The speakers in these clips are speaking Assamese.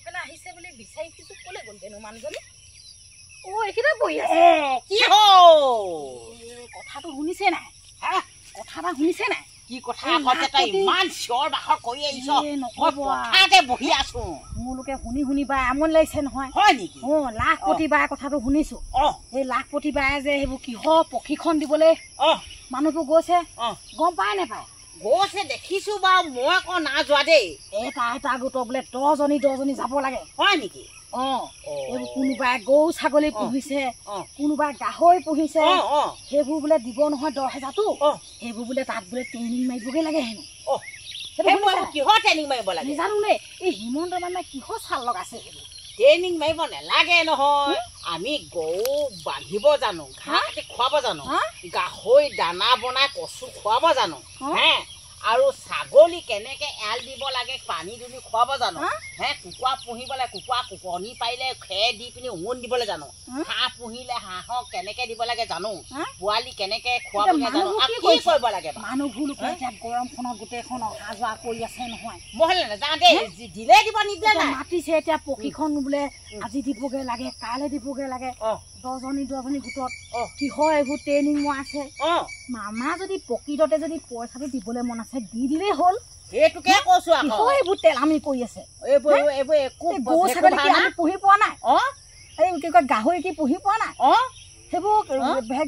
পেলাই আহিছে বুলি বিচাৰি কিছু ক'লে গ'ল জানো মানুহজনী ও একিটা বহি আছে কি হ'ল কথাটো শুনিছে নাই হা কথাটা শুনিছে নাই কি কথা কতে তই ইমান চিঞৰ বাখৰ কৰি আহিছ নকব কথাতে বহি আছো মোলোকে শুনি শুনি বা আমনি লাগিছে নহয় হয় নেকি লাখপতি বাৰ কথাটো শুনিছো এই লাখপতি বায়ে যে সেইবোৰ কিহৰ প্ৰশিক্ষণ দিবলৈ মানুহবোৰ গৈছে গম পায় নাপায় গৈছে দেখিছো বাৰু মই আকৌ না যোৱা দেই এটা গোটৰ বোলে 10জনী যাব লাগে হয় নেকি এইবোৰ কোনোবাই গৰু ছাগলী পুহিছে কোনোবাই গাহৰি পুহিছে সেইবোৰ বোলে দিব নহয় 10,000টো সেইবোৰ বোলে তাত বোলে ট্ৰেইনিং মাৰিবগে লাগে হেনো কিহৰ ট্ৰেইনিং মাৰিব লাগে জানো নে এই হিমন্ত মানে কিহৰ চাল লগাইছে সেইবোৰ ট্ৰেইনিং মাৰিব নালাগে নহয় আমি গৰু বান্ধিব জানো ঘাঁহ খুৱাব জানো গাহৰি দানা বনাই কচু খুৱাব জানো হে আৰু ছাগলী কেনেকে এল দিব লাগে পানী দুনি খুৱাব জানো হে কুকুৰা পুহিব লাগে কুকুৰা কণী পাৰিলে খেৰ দি পিনি উমনি দিবলৈ জানো হাঁহ পুহিলে হাঁহক কেনেকে দিব লাগে জানো পোৱালি কেনেকে খুৱাব জানো আৰু কি কৰিব লাগে মানুহবোৰ এতিয়া গৰমখনত গোটেইখন অহা যোৱা কৰি আছে নহয় মই নাযাওঁ দেই দিলে দিব নিদিলে নাই মাতিছে এতিয়া প্ৰশিক্ষণ বোলে আজি দিবগে লাগে কাইলৈ দিবগে লাগে 10জনী গোটত কিহৰ এইবোৰ ট্ৰেইনিং আছে মামা যদি প্ৰকৃততে যদি পইচাটো দিবলৈ মন আছে দি দিলেই হ'ল এইটোকে কৈছো আকৌ এইবোৰ তেলামি কৰি আছে এইবোৰ একো গৰু ছাগলী আমি পুহি পোৱা নাই এই কি কয় গাহৰি কি পুহি পোৱা নাই সেইবোৰ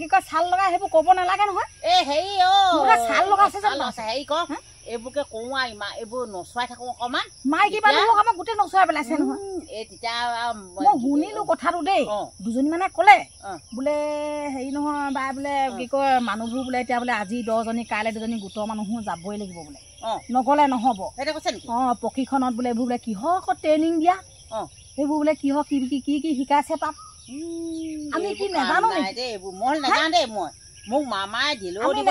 কি কয় ছাল লগাই সেইবোৰ ক'ব নালাগে নহয় এই হেৰি ছাল লগাইছে হেৰি ক এইবোৰকে কওঁ এইবোৰ নচুৱাই থাকো অকমান মাইকী মানুহক আমাক গোটেই নচুৱাই পেলাইছে নহয় এই তেতিয়া মই শুনিলো কথাটো দেই দুজনী মানে ক'লে বোলে হেৰি নহয় বা বোলে কি কয় মানুহবোৰ বোলে এতিয়া বোলে আজি 10জনী কাইলৈ 2জনী গোটৰ মানুহো যাবই লাগিব বোলে নগ'লে নহ'ব প্ৰশিক্ষণত বোলে এইবোৰ বোলে কিহৰ ট্ৰেইনিং দিয়া এইবোৰ বোলে কিহৰ কি শিকাইছে তাত আমি কি নাজানো দেই এইবোৰ মই নাজানো দেই মই মোক মামাই দিলেও দিব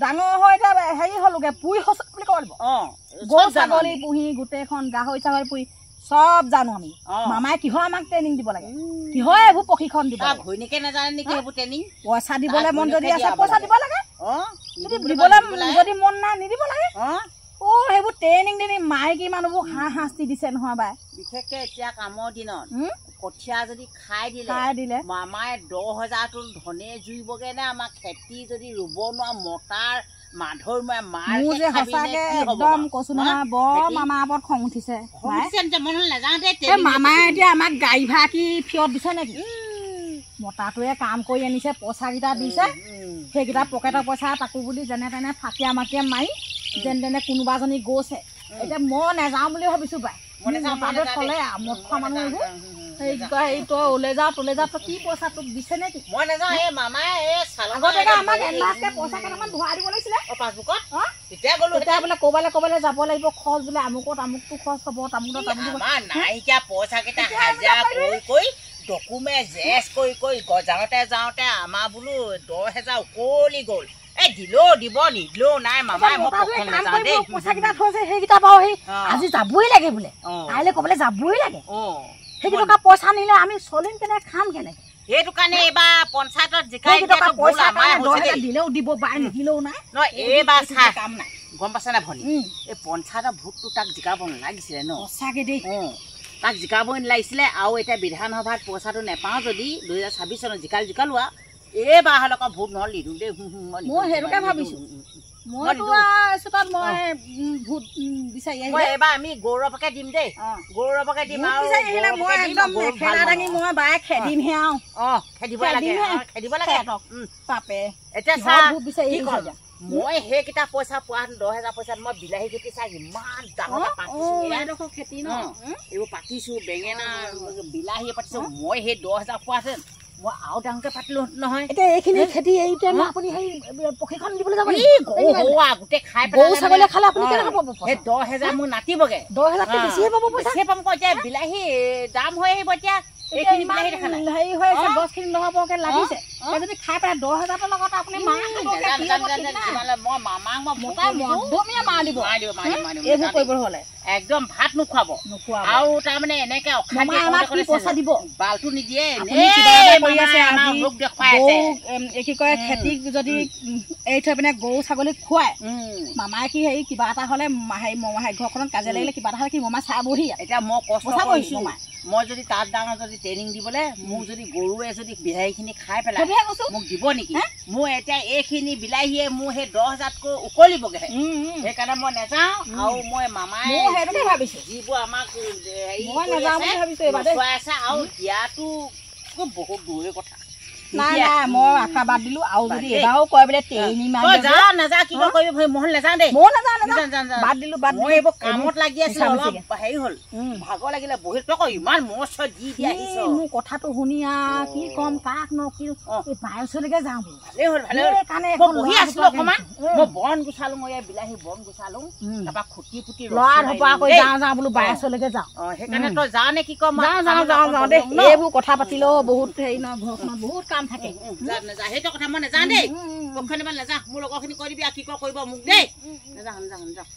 ডাঙৰ হৈ এতিয়া হেৰি হলোগে পুহি সঁচা বুলি ক'ব লাগিব গৰু ছাগলী পুহি গোটেইখন গাহৰি ছাগলী পুহি চব জানো আমি মামাই কিহৰ আমাক ট্ৰেইনিং দিব লাগে কিহৰ এইবোৰ প্ৰশিক্ষণ দিব ঘৈণীকে নাজানে নেকি এইবোৰ ট্ৰেইনিং পইচা দিবলৈ মন যদি আছে পইচা দিব লাগে দিবলৈ যদি মন নাই নিদিব লাগে সেইবোৰ ট্ৰেইনিং দি মাইকী মানুহবোৰ হাঁহ শাস্তি দিছে নহয় বাই বিশেষকে এতিয়া কামৰ দিনত কঠীয়া যদি খাই দিলে মামাই 10,000টো ধনে জুইবগে নে আমাক খেতি যদি ৰুব নোৱাৰা মতাৰ মাধৰ একদম কৈছো নহয় বৰ মামাৰ ওপৰত খং উঠিছে মামাই এতিয়া আমাক গাড়ী ভাড়া কি ফিয়ত দিছে নেকি মতাটোৱে কাম কৰি আনিছে পইচাকেইটা দিছে সেইকেইটা পকেটৰ পইচা তাকো বুলি যেনে তেনে ফাঁকিয়া মাকিয়া মাৰি যেনে তেনে কোনোবাজনী গৈছে এতিয়া মই নাযাওঁ বুলি ভাবিছো বাই থলে মদ খোৱা মানুহ তই ওলাই যা তোলে যা তই কি পইচা তোক দিছে নেকি মই নাযাওঁ এই মামাই আমাক পইচা কেইটামান ভৰাই দিব লাগিছিলে পাছবুকত তেতিয়া বোলে ক'বালৈ যাব লাগিব খৰচ বোলে আমুকটো খৰচ হ'ব তামুকত নাইকিয়া পইচা কেইটা হাজাৰ কৰি ডকুমেণ্ট জেচ কৰি যাওঁতে আমাৰ বোলো 10,000 উকলি গ'ল দিলেও দিব নিদিলেও নাই মামাই পইচা কেইটা থৈছে সেইকেইটা বাৰু আজি যাবই লাগে বোলে কাইলৈ ক'বলৈ যাবই লাগে সেইকেইটকা পইচা নিলে আমি চলিম কেনেকে খাম কেনেকে সেইটো কাৰণে এইবাৰ পঞ্চায়তত জিকাই দিলেও দিব বা নিদিলেও নাই এইবাৰ কাম নাই গম পাইছে নে ভনী এই পঞ্চায়তৰ ভোটটো তাক জিকাব নালাগিছিলে ন সঁচাকে দেই তাক জিকাবই নালাগিছিলে আৰু এতিয়া বিধানসভাত পইচাটো নেপাওঁ যদি 2026 চনত জিকালো এইবাৰ হ'লে আকৌ ভোট নহ'ল দিওঁ দেই মই সেইটোকে ভাবিছোঁ এইবাৰ আমি গৌৰৱকে দিম দেই গৌৰৱকে দিম মই সেইকেইটা পইচা পোৱা 10,000 পইচাত মই বিলাহী খেতি চাই ইমান ডাঙৰ খেতি ন এইবোৰ পাতিছো বেঙেনা বিলাহী পাতিছো মই সেই 10,000 পোৱাহেঁতেন মই আৰু ডাঙৰকে পাতিলো নহয় এতিয়া এইখিনি খেতি আপুনি প্ৰশিক্ষণ দিবলৈ যাব গোটেই খাই খালে আপুনি 10,000 মোৰ নাতিবগে 10,000 বেছিহে পাব এতিয়া বিলাহী দাম হৈ আহিব এতিয়া এইখিনি বিলাহী দেখা নাই হেৰি হৈ আছে গছখিনি নহ'বকে লাগিছে যদি খাই পেলাই 10,000ৰ লগত আপুনি মই মামাক মধ্যমীয়া মাৰ দিব এইবোৰ কৰিব হ'লে একদম ভাত নোখোৱাব আৰু তাৰমানে এনেকে পইচা দিব বালটো নিদিয়ে কি কয় খেতি যদি এৰি থৈ পিনে গৰু ছাগলীক খুৱাই মামাই কি হেৰি কিবা এটা হ'লে ঘৰখনত কাজিয়া লাগিলে কিবা এটা হ'লে কি মামাই চাই বহি এতিয়া মই কষ্ট কৰিছোঁ মই যদি তাত ডাঙৰ যদি ট্ৰেইনিং দিবলৈ মোক যদি গৰুৱে যদি বিলাহীখিনি খাই পেলাই মোক দিব নেকি মোৰ এতিয়া এইখিনি বিলাহীয়ে মোৰ সেই 10,000তকৈ উকলিবগৈ সেইকাৰণে মই নাযাওঁ আৰু মই মামাই ভাবিছোঁ যিবোৰ আমাক আছে আৰু দিয়াটো বহুত দূৰৰে কথা নাই নাই মই আশা বাদ দিলো আৰু যদি এবাৰো কয় বোলে ট্ৰেইনিং নাযাওঁ কি কৰিব মহল নাযাওঁ দেই বাদ দিলো মই এইবোৰ কামত লাগি আছিলো অলপ হেৰি হ'ল ভাগৰ লাগিলে বহি তই ইমান মস্ত দি দি আহিছ মোৰ কথাটো শুনি কি কম কাক ন কি বায়ুচলৈকে যাওঁ ভালেই হ'ল বহি আছিলো অকণমান মই বন গুচালো মই বিলাহী বন গুচালো তাৰপৰা খুটি ফুটি ল'ৰা ধপা কৰি যাওঁ বোলো বায়ুচলৈকে যাওঁ সেইকাৰণে তই যাওঁ নে কি কম যাওঁ দেই এইবোৰ কথা পাতিলেও বহুত হেৰি ন ঘৰখনত বহুত কাম থাকে সেইটো কথা মই নাযাওঁ দেই নাযাওঁ মোৰ লগৰখিনি কৈ দিবি আৰু কি কৰিব মোক দেই নাযাওঁ